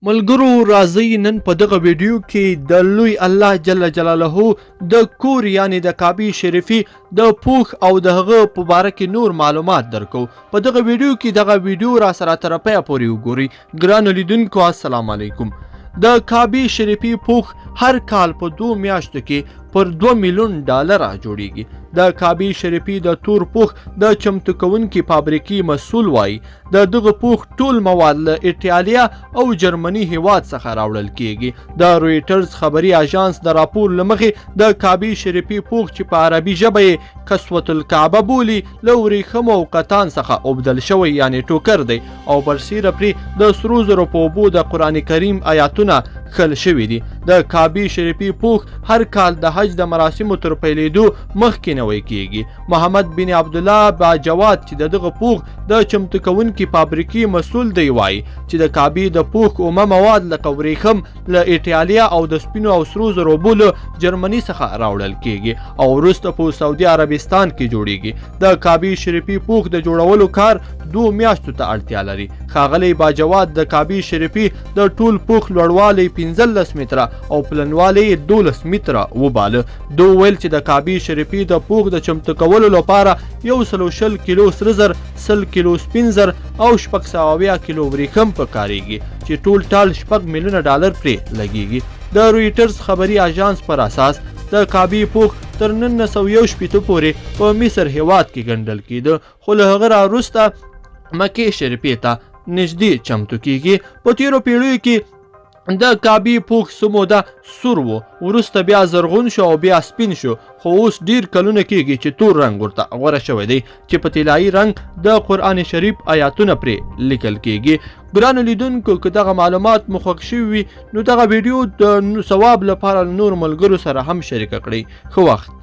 ملګرو راځئ نن په دغه ویډیو کې د لوی الله جل جلاله د کور یعنی د کعبه شریفي د پوخ او د هغه په باره کې نور معلومات درکو. په دغه ویډیو کې دغه ویډیو را سره تر پایه پورې وګورئ. ګرانو لیدونکو السلام علیکم. د کعبه شریفي پوخ هر کال په 2 میاشتو کې پر 2 میلیون ډالر جوړیږي. د کعبه شریفي د تور پوخ د چمتو کوونکي فابریکې مسؤل وایي د دغه پوخ ټول مواد له ایټالیا او جرمني هیواد څخه راوړل کیږي. د رویټرز خبري اژانس د راپور له مخې د کعبه شریفي پوخ چې په عربي ژبه یې کسوة الکعبه بولي له ورېښمو او کتان څخه اوبدل شوی یعنی ټوکر دی او برسیره پرې د سرو زرو په اوبو د قرآن کریم آیاتونه خل شوي دي. د کعبه شریفي پوخ هر کال د حج د مراسمو تر پیلېدو مخکې نوی کیږي. محمد بن عبدالله باجواد چې دغه پوخ د چمتو کوونکي فابریکې مسؤل دی وایي چې د کعبې د پوخ اومه مواد لکه ورېښم له ایټالیا او د سپینو او سرو زرو اوبو له جرمني څخه راوړل کیږي او وروسته په سعودي عربستان کې جوړیږي. د کعبه شریفي پوخ د جوړولو کار 2 میاشتو ته اړتیا لري. ښاغلی باجواد د کعبه شریفي د ټول پوخ لوړوالی 15 متره او پلنوالی 12 متره وباله. دوی ویل چې د کعبه شریفي د پوخ د چمتو کولو لپاره 120 کیلو سره زر، 100 کیلو سپین زر او 620 کیلو ورېښم پکارېږي چې ټول ټال 6 میلیونه ډالر پرې لګیږي. د رویټرز خبري اژانس پر اساس د کعبه پوخ تر 1961 پورې په مصر هیواد کې ګڼل کېده خو له هغه راوروسته مکې شریفې ته نږدې چمتو کیږي. په تیرو پیړیو کې د کعبه پوخ څه موده سور و، وروسته بیا زرغون شو او بیا سپین شو خو اوس ډیر کلونه کیږي چې تور رنګ ورته غوره شوی دی چې په طلایي رنګ د قرآن شریف آیاتونه پرې لیکل کیږي. ګرانو لیدونکو که دغه معلومات مو خوښ شوي وي نو دغه ویډیو د ثواب لپاره نور ملګرو سره هم شریکه کړئ. ښه وخت.